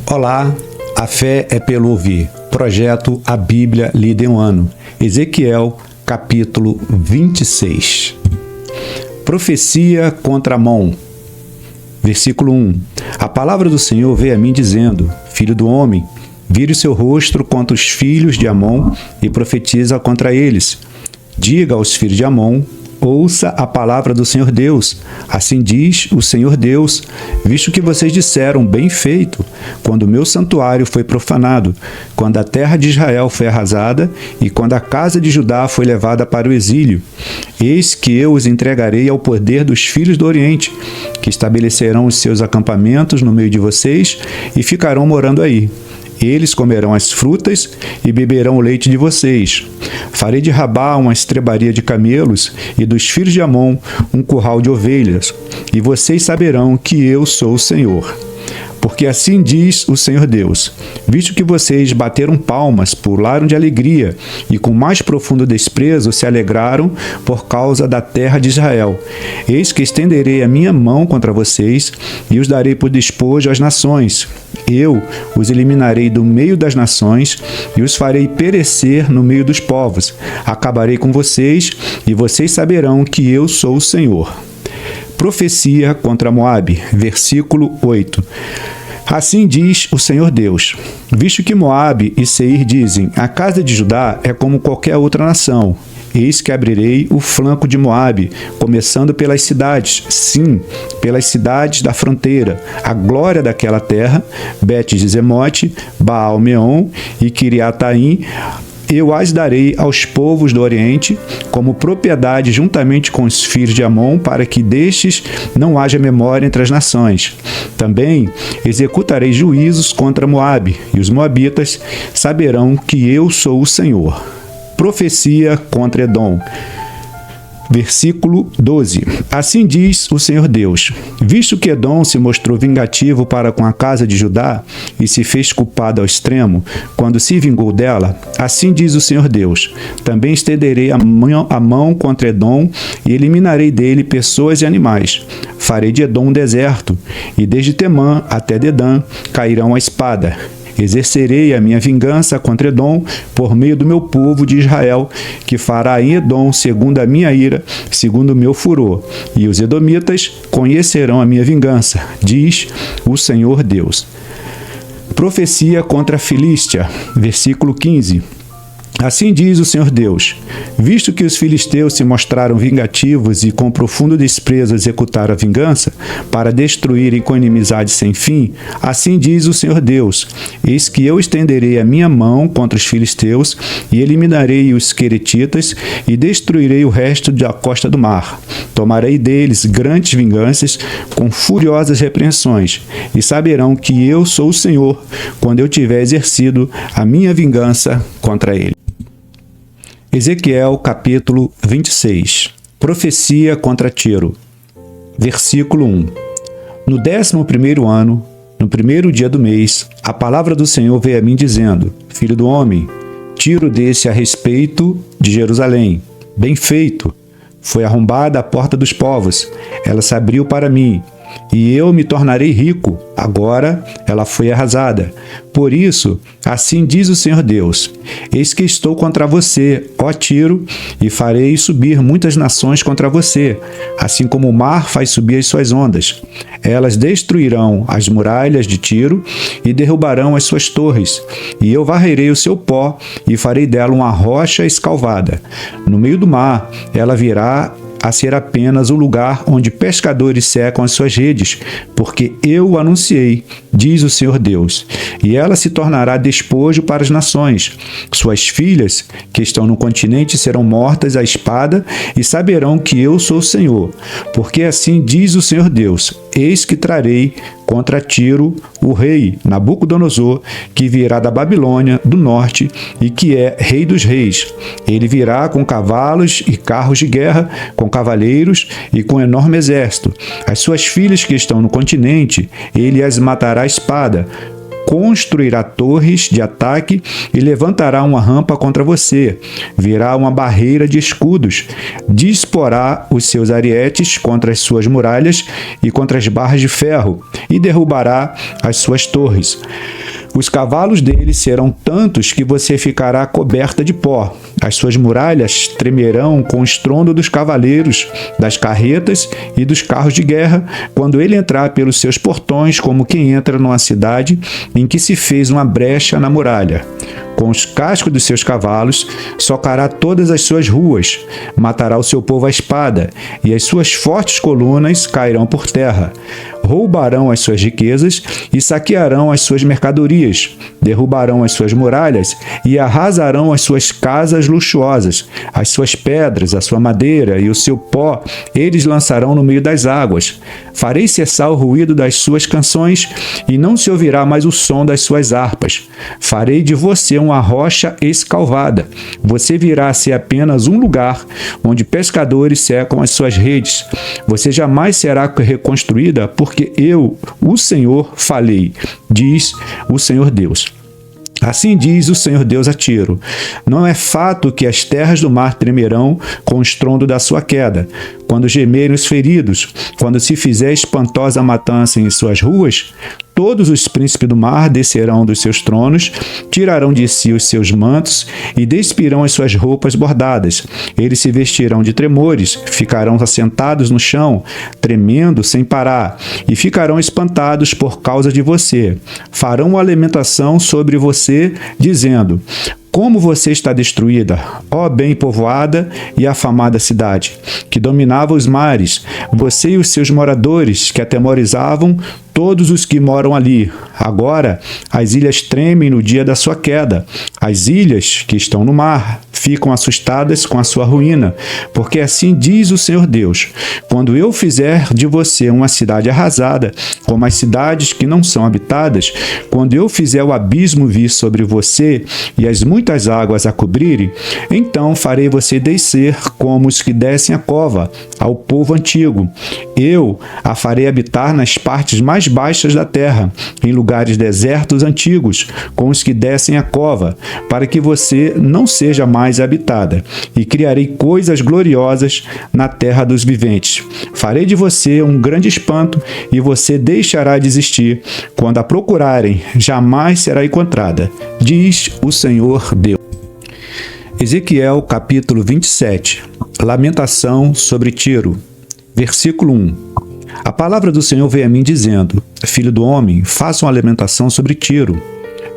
Olá, a fé é pelo ouvir. Projeto A Bíblia Lida em um Ano. Ezequiel, capítulo 26. Profecia contra Amon. Versículo 1. A palavra do Senhor veio a mim dizendo: Filho do homem, vire o seu rosto contra os filhos de Amon e profetiza contra eles. Diga aos filhos de Amon: ouça a palavra do Senhor Deus. Assim diz o Senhor Deus: visto que vocês disseram bem feito, quando o meu santuário foi profanado, quando a terra de Israel foi arrasada e quando a casa de Judá foi levada para o exílio, eis que eu os entregarei ao poder dos filhos do Oriente, que estabelecerão os seus acampamentos no meio de vocês e ficarão morando aí. Eles comerão as frutas e beberão o leite de vocês. Farei de Rabá uma estrebaria de camelos e dos filhos de Amon um curral de ovelhas. E vocês saberão que eu sou o Senhor. Porque assim diz o Senhor Deus: visto que vocês bateram palmas, pularam de alegria e com mais profundo desprezo se alegraram por causa da terra de Israel, eis que estenderei a minha mão contra vocês e os darei por despojo às nações. Eu os eliminarei do meio das nações e os farei perecer no meio dos povos. Acabarei com vocês e vocês saberão que eu sou o Senhor. Profecia contra Moabe, versículo 8. Assim diz o Senhor Deus: visto que Moabe e Seir dizem, a casa de Judá é como qualquer outra nação, eis que abrirei o flanco de Moabe, começando pelas cidades, sim, pelas cidades da fronteira, a glória daquela terra, Bet-Jezemote, Baal-Meon e Kiriataim. Eu as darei aos povos do Oriente como propriedade juntamente com os filhos de Amon, para que destes não haja memória entre as nações. Também executarei juízos contra Moabe, e os moabitas saberão que eu sou o Senhor. Profecia contra Edom. Versículo 12. Assim diz o Senhor Deus: visto que Edom se mostrou vingativo para com a casa de Judá e se fez culpado ao extremo, quando se vingou dela, assim diz o Senhor Deus: também estenderei a mão contra Edom e eliminarei dele pessoas e animais. Farei de Edom um deserto, e desde Temã até Dedã cairão a espada. Exercerei a minha vingança contra Edom por meio do meu povo de Israel, que fará em Edom segundo a minha ira, segundo o meu furor. E os edomitas conhecerão a minha vingança, diz o Senhor Deus. Profecia contra a Filístia, versículo 15. Assim diz o Senhor Deus: visto que os filisteus se mostraram vingativos e com profundo desprezo executaram a vingança, para destruírem com inimizade sem fim, assim diz o Senhor Deus: eis que eu estenderei a minha mão contra os filisteus e eliminarei os queretitas e destruirei o resto da costa do mar. Tomarei deles grandes vinganças com furiosas repreensões, e saberão que eu sou o Senhor, quando eu tiver exercido a minha vingança contra ele. Ezequiel, capítulo 26. Profecia contra Tiro. Versículo 1. No 11º ano, no primeiro dia do mês, a palavra do Senhor veio a mim dizendo: filho do homem, Tiro disse a respeito de Jerusalém: bem feito, foi arrombada a porta dos povos, ela se abriu para mim, e eu me tornarei rico. Agora ela foi arrasada. Por isso, assim diz o Senhor Deus: eis que estou contra você, ó Tiro, e farei subir muitas nações contra você, assim como o mar faz subir as suas ondas. Elas destruirão as muralhas de Tiro e derrubarão as suas torres, e eu varrerei o seu pó e farei dela uma rocha escalvada. No meio do mar, ela virá a ser apenas o lugar onde pescadores secam as suas redes, porque eu o anunciei, diz o Senhor Deus, e ela se tornará despojo para as nações. Suas filhas, que estão no continente, serão mortas à espada e saberão que eu sou o Senhor, porque assim diz o Senhor Deus: eis que trarei contra Tiro o rei Nabucodonosor, que virá da Babilônia do norte e que é rei dos reis. Ele virá com cavalos e carros de guerra, com cavaleiros e com enorme exército. As suas filhas que estão no continente, ele as matará à espada. construirá torres de ataque e levantará uma rampa contra você. Virá uma barreira de escudos, disporá os seus arietes contra as suas muralhas e contra as barras de ferro, e derrubará as suas torres. Os cavalos dele serão tantos que você ficará coberta de pó. As suas muralhas tremerão com o estrondo dos cavaleiros, das carretas e dos carros de guerra, quando ele entrar pelos seus portões, como quem entra numa cidade em que se fez uma brecha na muralha. Com os cascos dos seus cavalos, socará todas as suas ruas, matará o seu povo à espada, e as suas fortes colunas cairão por terra. Roubarão as suas riquezas e saquearão as suas mercadorias, derrubarão as suas muralhas e arrasarão as suas casas luxuosas, as suas pedras, a sua madeira e o seu pó, eles lançarão no meio das águas. Farei cessar o ruído das suas canções e não se ouvirá mais o som das suas harpas. Farei de você uma rocha escalvada. Você virá a ser apenas um lugar onde pescadores secam as suas redes. Você jamais será reconstruída, porque eu, o Senhor, falei, diz o Senhor Deus. Assim diz o Senhor Deus a Tiro: não é fato que as terras do mar tremerão com o estrondo da sua queda, quando gemerem os feridos, quando se fizer espantosa matança em suas ruas? Todos os príncipes do mar descerão dos seus tronos, tirarão de si os seus mantos e despirão as suas roupas bordadas. Eles se vestirão de tremores, ficarão assentados no chão, tremendo sem parar, e ficarão espantados por causa de você. Farão uma lamentação sobre você, dizendo: como você está destruída, ó bem povoada e afamada cidade, que dominava os mares, você e os seus moradores, que atemorizavam todos os que moram ali. Agora, as ilhas tremem no dia da sua queda. As ilhas que estão no mar ficam assustadas com a sua ruína, porque assim diz o Senhor Deus: quando eu fizer de você uma cidade arrasada, como as cidades que não são habitadas, quando eu fizer o abismo vir sobre você e as muitas águas a cobrirem, então farei você descer como os que descem a cova, ao povo antigo. Eu a farei habitar nas partes mais baixas da terra, em lugares desertos antigos, com os que descem a cova, para que você não seja mais habitada, e criarei coisas gloriosas na terra dos viventes. Farei de você um grande espanto, e você deixará de existir. Quando a procurarem, jamais será encontrada, diz o Senhor Deus. Ezequiel capítulo 27. Lamentação sobre Tiro. Versículo 1. A palavra do Senhor veio a mim dizendo: filho do homem, faça uma lamentação sobre Tiro.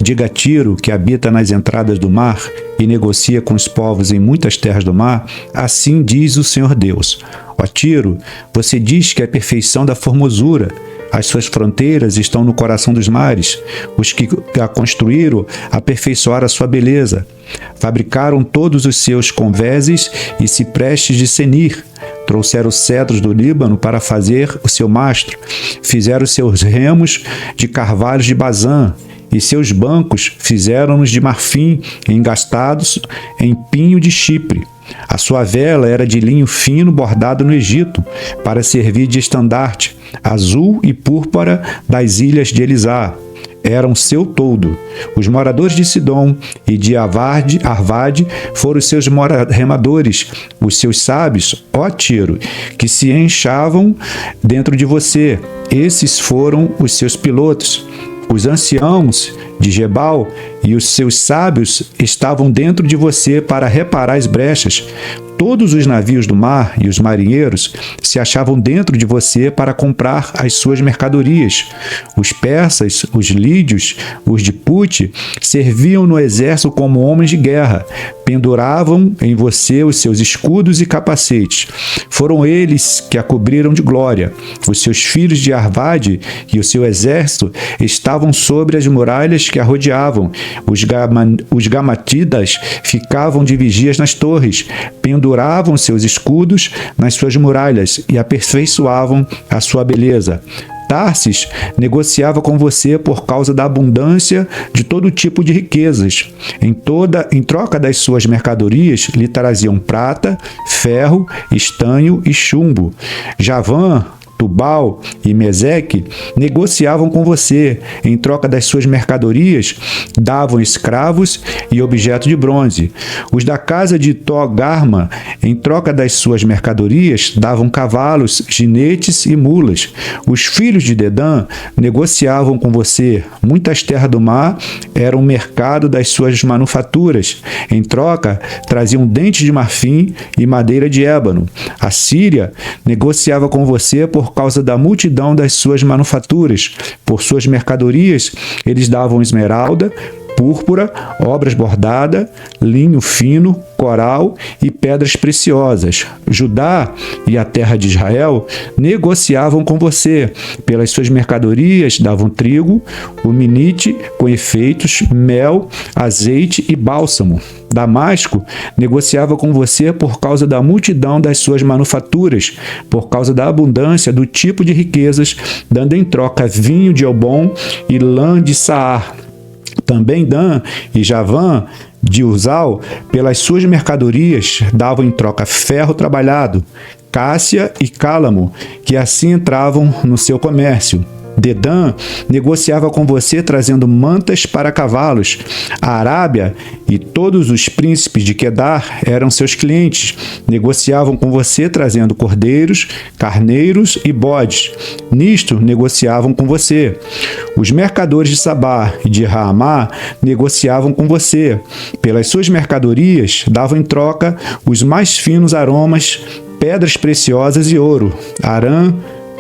Diga a Tiro, que habita nas entradas do mar e negocia com os povos em muitas terras do mar, assim diz o Senhor Deus: ó Tiro, você diz que é a perfeição da formosura. As suas fronteiras estão no coração dos mares. Os que a construíram aperfeiçoaram a sua beleza. Fabricaram todos os seus convéses e ciprestes de Senir. Trouxeram cedros do Líbano para fazer o seu mastro. Fizeram seus remos de carvalhos de Bazã, e seus bancos fizeram-nos de marfim, engastados em pinho de Chipre. A sua vela era de linho fino bordado no Egito, para servir de estandarte, azul e púrpura das ilhas de Elisá. Eram seu toldo. Os moradores de Sidom e de Arvade foram os seus remadores, os seus sábios, ó Tiro, que se enxavam dentro de você. Esses foram os seus pilotos. Os anciãos de Gebal e os seus sábios estavam dentro de você para reparar as brechas. Todos os navios do mar e os marinheiros se achavam dentro de você para comprar as suas mercadorias. Os persas, os lídios, os de Pute, serviam no exército como homens de guerra. Penduravam em você os seus escudos e capacetes. Foram eles que a cobriram de glória. Os seus filhos de Arvade e o seu exército estavam sobre as muralhas que a rodeavam. Os gamatidas ficavam de vigias nas torres. Penduravam seus escudos nas suas muralhas e aperfeiçoavam a sua beleza. Tarsis negociava com você por causa da abundância de todo tipo de riquezas. Em troca das suas mercadorias, lhe traziam prata, ferro, estanho e chumbo. Javã Tubal e Meseque negociavam com você. Em troca das suas mercadorias, davam escravos e objetos de bronze. Os da casa de Togarma, em troca das suas mercadorias, davam cavalos, ginetes e mulas. Os filhos de Dedã negociavam com você. Muitas terras do mar eram o mercado das suas manufaturas. Em troca, traziam dentes de marfim e madeira de ébano. A Síria negociava com você por causa da multidão das suas manufaturas. Por suas mercadorias, eles davam esmeralda, púrpura, obras bordadas, linho fino, coral e pedras preciosas. Judá e a terra de Israel negociavam com você. Pelas suas mercadorias davam trigo, uminite com efeitos, mel, azeite e bálsamo. Damasco negociava com você por causa da multidão das suas manufaturas, por causa da abundância do tipo de riquezas, dando em troca vinho de Elbom e lã de Saar. Também Dan e Javã de Uzal, pelas suas mercadorias, davam em troca ferro trabalhado, cássia e cálamo, que assim entravam no seu comércio. Dedã negociava com você trazendo mantas para cavalos. A Arábia e todos os príncipes de Quedar eram seus clientes. Negociavam com você trazendo cordeiros, carneiros e bodes. Nisto negociavam com você. Os mercadores de Sabá e de Raamá negociavam com você. Pelas suas mercadorias davam em troca os mais finos aromas, pedras preciosas e ouro. Arã,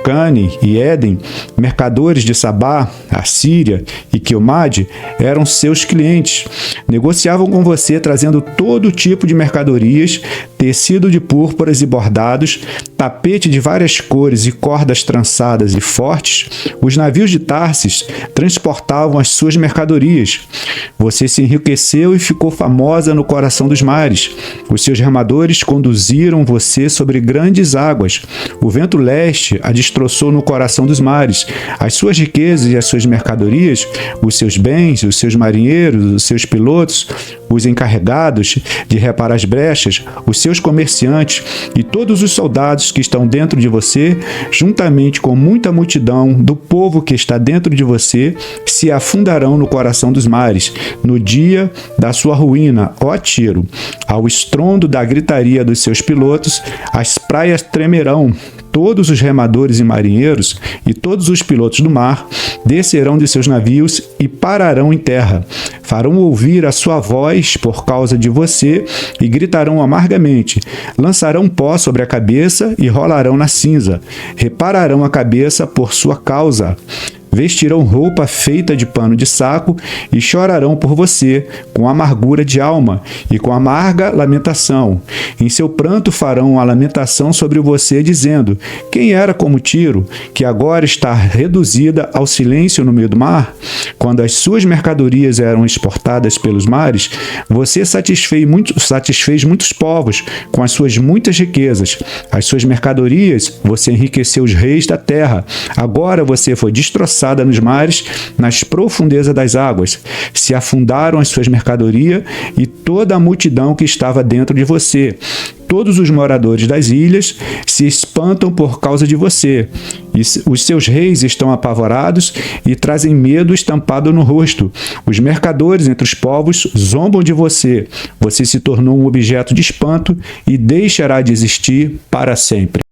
Cane e Éden, mercadores de Sabá, Assíria e Quilmade, eram seus clientes. Negociavam com você trazendo todo tipo de mercadorias, tecido de púrpuras e bordados, tapete de várias cores e cordas trançadas e fortes. Os navios de Tarsis transportavam as suas mercadorias. Você se enriqueceu e ficou famosa no coração dos mares. Os seus remadores conduziram você sobre grandes águas. O vento leste a destroçou no coração dos mares. As suas riquezas e as suas mercadorias, os seus bens, os seus marinheiros, os seus pilotos, os encarregados de reparar as brechas, os seus comerciantes e todos os soldados que estão dentro de você, juntamente com muita multidão do povo que está dentro de você, se afundarão no coração dos mares, no dia da sua ruína, ó Tiro. Ao estrondo da gritaria dos seus pilotos, as praias tremerão. Todos os remadores e marinheiros e todos os pilotos do mar descerão de seus navios e pararão em terra. Farão ouvir a sua voz por causa de você e gritarão amargamente. Lançarão pó sobre a cabeça e rolarão na cinza. Repararão a cabeça por sua causa. Vestirão roupa feita de pano de saco e chorarão por você, com amargura de alma e com amarga lamentação. Em seu pranto farão a lamentação sobre você, dizendo: quem era como Tiro, que agora está reduzida ao silêncio no meio do mar? Quando as suas mercadorias eram exportadas pelos mares, você satisfez muitos povos com as suas muitas riquezas. As suas mercadorias, você enriqueceu os reis da terra. Agora você foi destroçado nos mares, nas profundezas das águas. Se afundaram as suas mercadorias e toda a multidão que estava dentro de você. Todos os moradores das ilhas se espantam por causa de você. E os seus reis estão apavorados e trazem medo estampado no rosto. Os mercadores entre os povos zombam de você. Você se tornou um objeto de espanto e deixará de existir para sempre.